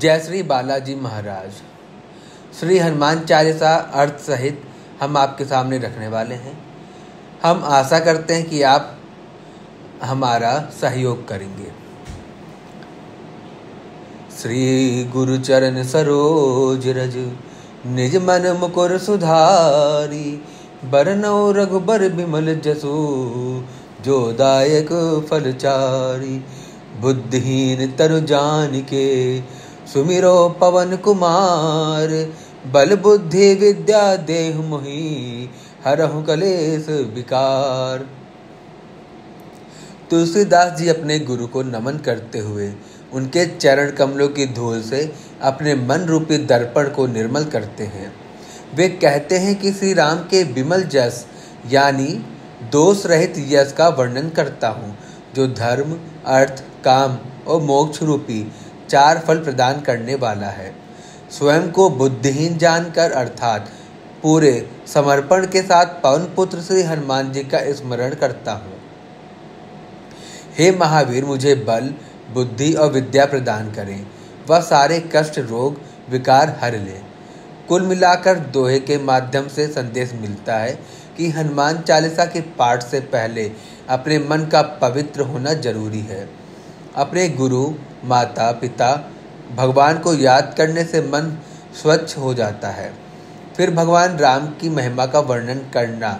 जय श्री बालाजी महाराज। श्री हनुमान चालीसा अर्थ सहित हम आपके सामने रखने वाले हैं। हम आशा करते हैं कि आप हमारा सहयोग करेंगे। श्री गुरु चरण सरोज रज निज मन मुकुर सुधारी, बरनौ रघुबर बिमल जसु जो दायक फलचारी। बुद्धिहीन तनु जानिके सुमिरो पवन कुमार, बल बुद्धि विद्या देहु मोहि हरहु कलेश विकार। तुलसीदास जी अपने गुरु को नमन करते हुए उनके चरण कमलों की धूल से अपने मन रूपी दर्पण को निर्मल करते हैं। वे कहते हैं कि श्री राम के विमल जस यानी दोष रहित यश का वर्णन करता हूँ, जो धर्म, अर्थ, काम और मोक्ष रूपी 4 फल प्रदान करने वाला है। स्वयं को बुद्धिहीन जानकर अर्थात पूरे समर्पण के साथ पवन पुत्र श्री हनुमान जी का स्मरण करता हूँ। हे महावीर, मुझे बल, बुद्धि और विद्या प्रदान करें, वह सारे कष्ट, रोग, विकार हर ले। कुल मिलाकर दोहे के माध्यम से संदेश मिलता है कि हनुमान चालीसा के पाठ से पहले अपने मन का पवित्र होना जरूरी है। अपने गुरु, माता, पिता, भगवान को याद करने से मन स्वच्छ हो जाता है। फिर भगवान राम की महिमा का वर्णन करना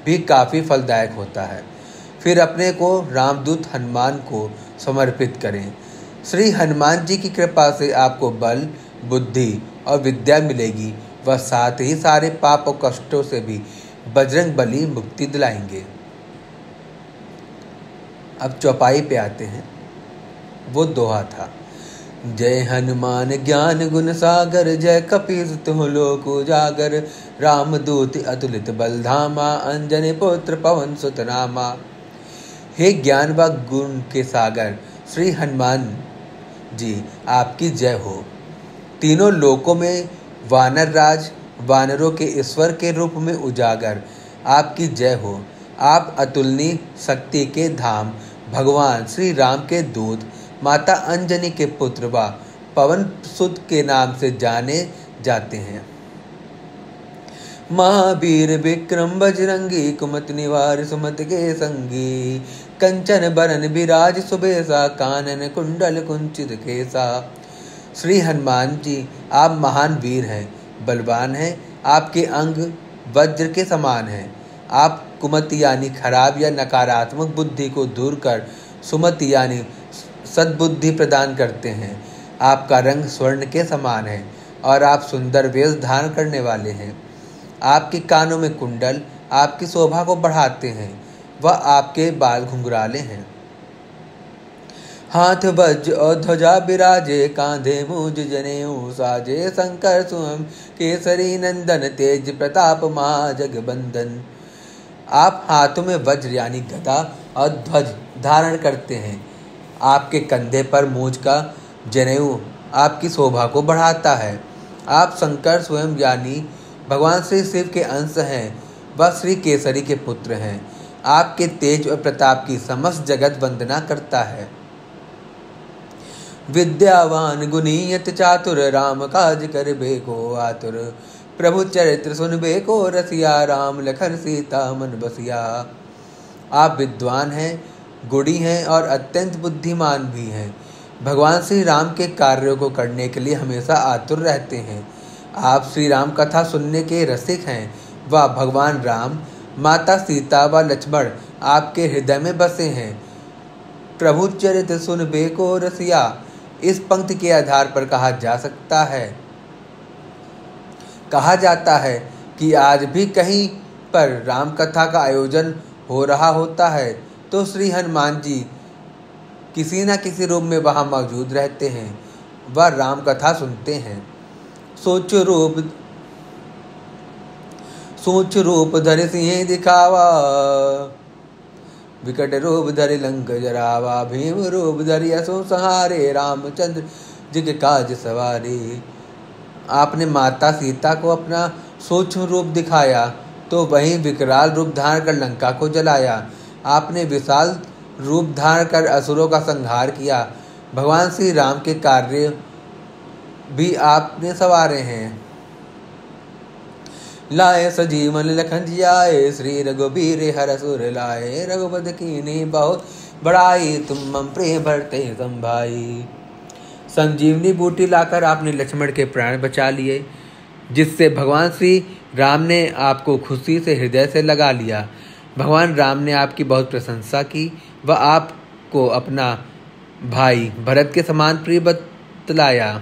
भी काफ़ी फलदायक होता है। फिर अपने को रामदूत हनुमान को समर्पित करें। श्री हनुमान जी की कृपा से आपको बल, बुद्धि और विद्या मिलेगी। वह साथ ही सारे पाप और कष्टों से भी बजरंग बली मुक्ति दिलाएंगे। अब चौपाई पे आते हैं। वो दोहा था, जय हनुमान ज्ञान गुण सागर, जय कपीस तुम लोक उजागर। रामदूत अतुलित बल धामा, अंजनी पुत्र पवन सुत नामा। हे ज्ञान व गुण के सागर श्री हनुमान जी, आपकी जय हो। तीनों लोकों में वानर राज, वानरों के ईश्वर के रूप में उजागर, आपकी जय हो। आप अतुलनीय शक्ति के धाम, भगवान श्री राम के दूत, माता अंजनी के पुत्र व पवन सुत के नाम से जाने जाते हैं। महावीर विक्रम बजरंगी, कुमति निवार सुमति के संगी। कंचन बरन बिराज सुबेसा, कानन कुंडल कुंचित केसा। श्री हनुमान जी, आप महान वीर हैं, बलवान हैं। आपके अंग वज्र के समान हैं। आप कुमति यानी खराब या नकारात्मक बुद्धि को दूर कर सुमति यानी सद्बुद्धि प्रदान करते हैं। आपका रंग स्वर्ण के समान है और आप सुंदर वेश धारण करने वाले हैं। आपके कानों में कुंडल आपकी शोभा को बढ़ाते हैं। वह आपके बाल घुंघराले हैं। हाथ वज्र और ध्वजा बिराजे, कांधे मूज जनेऊ साजे। शंकर सुम केसरी नंदन, तेज प्रताप महाजगबंदन। आप हाथों में वज्र यानी गदा और ध्वज धारण करते हैं। आपके कंधे पर मूंछ का जनेऊ आपकी शोभा को बढ़ाता है। आप शंकर स्वयं यानी भगवान श्री शिव के अंश हैं। वह श्री केसरी के पुत्र हैं। आपके तेज और प्रताप की समस्त जगत वंदना करता है। विद्यावान गुणीयत चातुर, राम काज कर बेको आतुर। प्रभु चरित्र सुन बेको रसिया, राम लखन सीता मन बसिया। आप विद्वान हैं, गुणी हैं और अत्यंत बुद्धिमान भी हैं। भगवान श्री राम के कार्यों को करने के लिए हमेशा आतुर रहते हैं। आप श्री राम कथा सुनने के रसिक हैं। वह भगवान राम, माता सीता व लक्ष्मण आपके हृदय में बसे हैं। प्रभु चरित्र सुन बेको रसिया, इस पंक्ति के आधार पर कहा जाता है कि आज भी कहीं पर राम कथा का आयोजन हो रहा होता है तो श्री हनुमान जी किसी न किसी रूप में वहाँ मौजूद रहते हैं। वह राम कथा सुनते हैं। सोच रूप धरि सिंह दिखावा, विकट रूप धरि लंक जरावा। भीम रूप धरि असुर संहारे, रामचंद्र जी के काज सवारे। आपने माता सीता को अपना सूक्ष्म रूप दिखाया तो वहीं विकराल रूप धारण कर लंका को जलाया। आपने विशाल रूप धारण कर असुरों का संहार किया। भगवान श्री राम के कार्य भी आपने सवारे हैं। लाए सजीवन लखन जियाए, श्री रघुबीर हर सुर लाए। रघुपति कीन्ही बहुत बड़ाई, तुम मम प्रेम भरते संभाई। संजीवनी बूटी लाकर आपने लक्ष्मण के प्राण बचा लिए, जिससे भगवान श्री राम ने आपको खुशी से हृदय से लगा लिया। भगवान राम ने आपकी बहुत प्रशंसा की व आपको अपना भाई भरत के समान प्रिय बतलाया।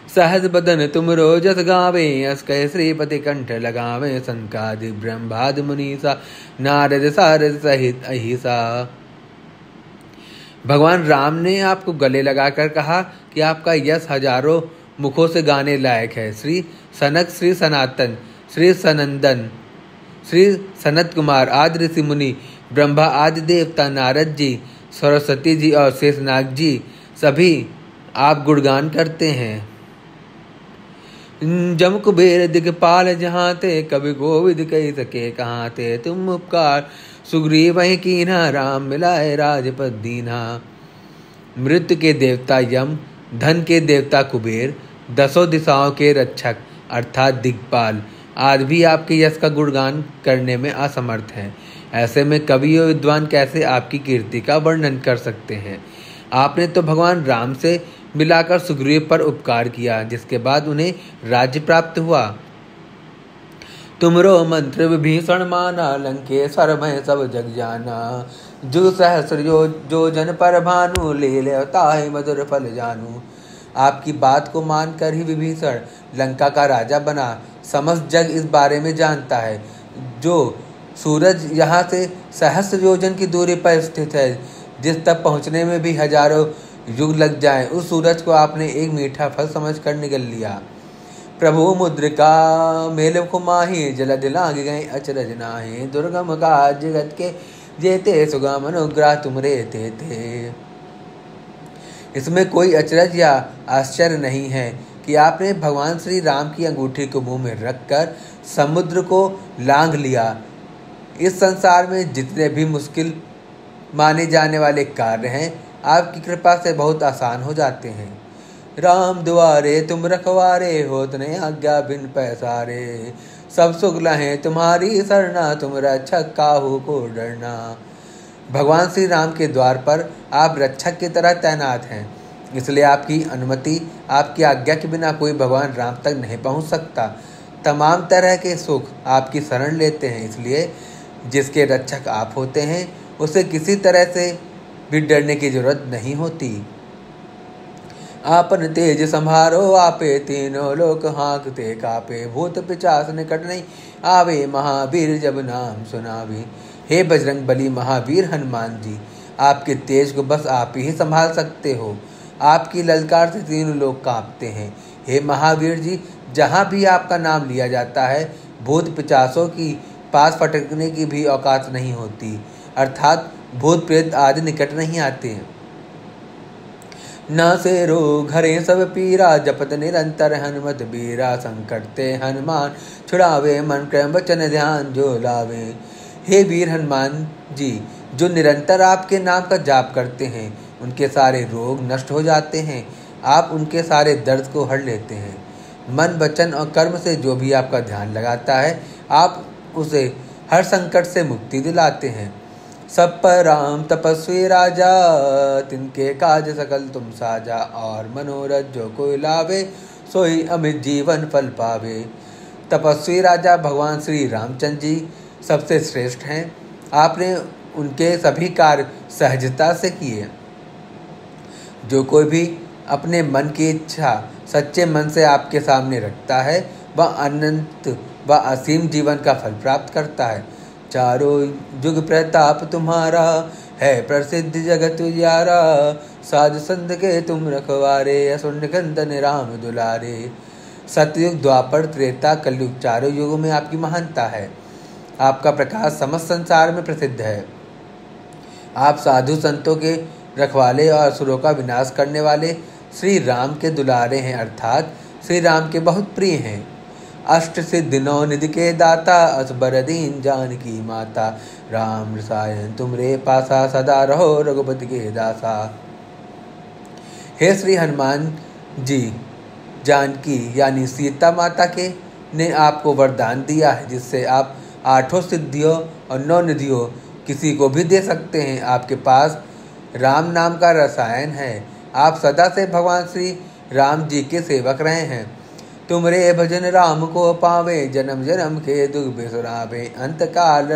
सहज बदन तुम रोजस गावे, अस कह श्रीपति कंठ लगावे। संकादि ब्रह्मादि मुनीसा, नारद सारद सहित अहिसा। भगवान राम ने आपको गले लगाकर कहा कि आपका यश हजारों मुखों से गाने लायक है। श्री सनक, श्री सनातन, श्री सनंदन, श्री सनत कुमार आदि ऋषि मुनि, ब्रह्मा आदि देवता, नारद जी, सरस्वती जी और शेषनाग जी सभी आप गुणगान करते हैं। जम कुबेर दिगपाल जहाँ ते, कवि गोविद कही सके कहाँ ते। तुम उपकार सुग्रीव वहीं कीन्हा, राम मिलाए राजपद दीन्हा। मृत्यु के देवता यम, धन के देवता कुबेर, दसों दिशाओं के रक्षक अर्थात दिग्पाल आज भी आपके यश का गुणगान करने में असमर्थ हैं। ऐसे में कवि और विद्वान कैसे आपकी कीर्ति का वर्णन कर सकते हैं। आपने तो भगवान राम से मिलाकर सुग्रीव पर उपकार किया, जिसके बाद उन्हें राज्य प्राप्त हुआ। तुमरो मंत्र विभीषण माना, लंकेश्वर मैं सब जग जाना। जुग सहस्र जो जन पर भानु, ले लेताहि मधुर फल जानू। आपकी बात को मानकर ही विभीषण लंका का राजा बना। समस्त जग इस बारे में जानता है। जो सूरज यहाँ से सहस्र योजन की दूरी पर स्थित है, जिस तक पहुँचने में भी हजारों युग लग जाएं, उस सूरज को आपने एक मीठा फल समझकर निगल लिया। प्रभु मुद्रिका मेल कुमाही, जल दिलांग गए अचरज नाहि। दुर्गम का जगत के जेते, सुगम अनुग्रह तुमरे थे। इसमें कोई अचरज या आश्चर्य नहीं है कि आपने भगवान श्री राम की अंगूठी को मुंह में रखकर समुद्र को लांघ लिया। इस संसार में जितने भी मुश्किल माने जाने वाले कार्य हैं, आपकी कृपा से बहुत आसान हो जाते हैं। राम दुआरे तुम रखवारे, होत ने आज्ञा बिन पैसारे। सब सुख लहें तुम्हारी सरना, तुम रक्षक काहू को डरना। भगवान श्री राम के द्वार पर आप रक्षक की तरह तैनात हैं, इसलिए आपकी अनुमति, आपकी आज्ञा के बिना कोई भगवान राम तक नहीं पहुंच सकता। तमाम तरह के सुख आपकी शरण लेते हैं, इसलिए जिसके रक्षक आप होते हैं उसे किसी तरह से भी डरने की जरूरत नहीं होती। आपन तेज संभारो आपे, तीनों लोक हाँकते कापे। भूत पिचास निकट नहीं आवे, महावीर जब नाम सुनावे। हे बजरंग बली महावीर हनुमान जी, आपके तेज को बस आप ही संभाल सकते हो। आपकी ललकार से तीनों लोग कांपते हैं। हे महावीर जी, जहाँ भी आपका नाम लिया जाता है, भूत पिचासों की पास फटकने की भी औकात नहीं होती, अर्थात भूत प्रेत आदि निकट नहीं आते हैं। ना से रोग हरे सब पीरा, जपत निरंतर हनुमत बीरा। संकट ते हनुमान छुड़ावे, मन क्रम वचन ध्यान जो लावे। हे वीर हनुमान जी, जो निरंतर आपके नाम का जाप करते हैं, उनके सारे रोग नष्ट हो जाते हैं। आप उनके सारे दर्द को हर लेते हैं। मन वचन और कर्म से जो भी आपका ध्यान लगाता है, आप उसे हर संकट से मुक्ति दिलाते हैं। सब पर राम तपस्वी राजा, तिनके काज सकल तुम साजा। और मनोरथ जो कोई लावे, सोई अमित जीवन फल पावे। तपस्वी राजा भगवान श्री रामचंद्र जी सबसे श्रेष्ठ हैं। आपने उनके सभी कार्य सहजता से किए। जो कोई भी अपने मन की इच्छा सच्चे मन से आपके सामने रखता है, वह अनंत व असीम जीवन का फल प्राप्त करता है। चारों युग प्रताप तुम्हारा, है प्रसिद्ध जगत उजियारा। साधु संत के तुम रखवारे, असुर निकंदन राम दुलारे। सतयुग, द्वापर, त्रेता, कलयुग, चारों युगों में आपकी महानता है। आपका प्रकाश समस्त संसार में प्रसिद्ध है। आप साधु संतों के रखवाले और असुरों का विनाश करने वाले श्री राम के दुलारे हैं, अर्थात श्री राम के बहुत प्रिय हैं। अष्ट सिद्धि नौ निधि के दाता, असबर दीन जानकी माता। राम रसायन तुमरे पासा, सदा रहो रघुपति के दासा। हे श्री हनुमान जी, जानकी यानी सीता माता के ने आपको वरदान दिया है, जिससे आप 8 सिद्धियों और 9 निधियों किसी को भी दे सकते हैं। आपके पास राम नाम का रसायन है। आप सदा से भगवान श्री राम जी के सेवक रहे हैं। तुमरे भजन राम को पावे, जन्म जन्म के दुख बिसरावे। अंत काल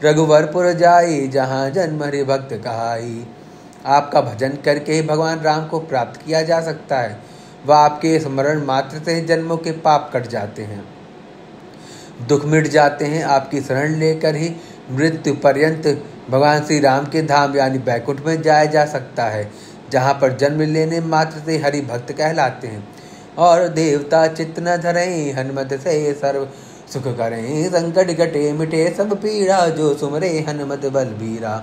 रघुवरपुर जाई, जहाँ जन्म हरि भक्त कहाई। आपका भजन करके ही भगवान राम को प्राप्त किया जा सकता है। वह आपके स्मरण मात्र से जन्मों के पाप कट जाते हैं, दुख मिट जाते हैं। आपकी शरण लेकर ही मृत्यु पर्यंत भगवान श्री राम के धाम यानी बैकुंठ में जाया जा सकता है, जहाँ पर जन्म लेने मात्र से हरि भक्त कहलाते हैं। और देवता चित्त न धरें, हनुमत से सर्व सुख करें। संकट कटे मिटे सब पीड़ा, जो सुमरे हनुमत बलबीरा।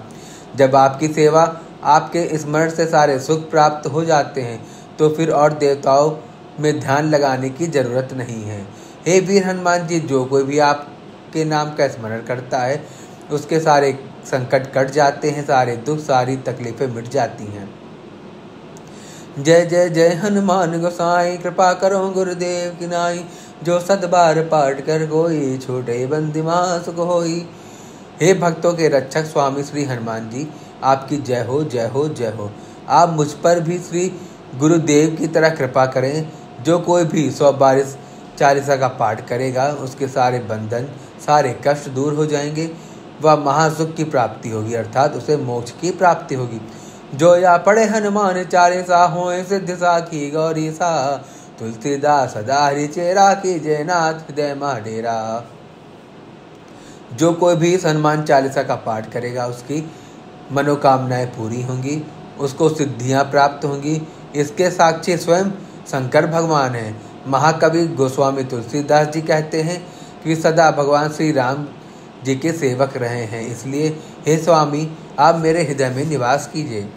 जब आपकी सेवा आपके स्मरण से सारे सुख प्राप्त हो जाते हैं, तो फिर और देवताओं में ध्यान लगाने की जरूरत नहीं है। हे वीर हनुमान जी, जो कोई भी आपके नाम का स्मरण करता है, उसके सारे संकट कट जाते हैं, सारे दुख सारी तकलीफें मिट जाती हैं। जय जय जय हनुमान गोसाई, कृपा करो गुरुदेव की नाई। जो सतबार पाठ कर कोई, छोटे बंदी सुख होई। हे भक्तों के रक्षक स्वामी श्री हनुमान जी, आपकी जय हो जय हो जय हो। आप मुझ पर भी श्री गुरुदेव की तरह कृपा करें। जो कोई भी 100 बार चालीसा का पाठ करेगा, उसके सारे बंधन सारे कष्ट दूर हो जाएंगे। वह महासुख की प्राप्ति होगी, अर्थात उसे मोक्ष की प्राप्ति होगी। जो या पढ़े हनुमान चालीसा, होए सिद्ध साखी गौरी सा। तुलसीदास सदा हरि चेरा, की जय नाथ हृदय मा डेरा। जो कोई भी इस हनुमान चालीसा का पाठ करेगा, उसकी मनोकामनाएं पूरी होंगी, उसको सिद्धियां प्राप्त होंगी। इसके साक्षी स्वयं शंकर भगवान हैं। महाकवि गोस्वामी तुलसीदास जी कहते हैं कि सदा भगवान श्री राम जी के सेवक रहे हैं, इसलिए हे स्वामी, आप मेरे हृदय में निवास कीजिए।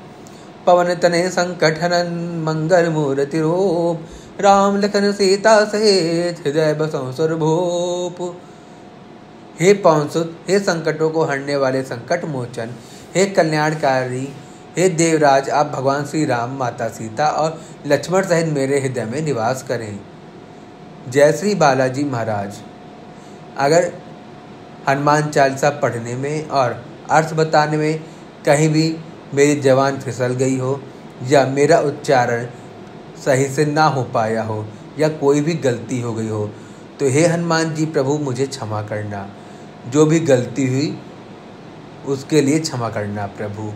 पवन तनय संकट हनन, मंगल मूर्ति रूप। राम लखन सीता सहित, हृदय बसों सर्वभूप। हे पवनसुत, हे संकटों को हरने वाले संकट मोचन, हे कल्याणकारी, हे देवराज, आप भगवान श्री राम, माता सीता और लक्ष्मण सहित मेरे हृदय में निवास करें। जय श्री बालाजी महाराज। अगर हनुमान चालीसा पढ़ने में और अर्थ बताने में कहीं भी मेरी जबान फिसल गई हो, या मेरा उच्चारण सही से ना हो पाया हो, या कोई भी गलती हो गई हो, तो हे हनुमान जी प्रभु, मुझे क्षमा करना। जो भी गलती हुई उसके लिए क्षमा करना प्रभु।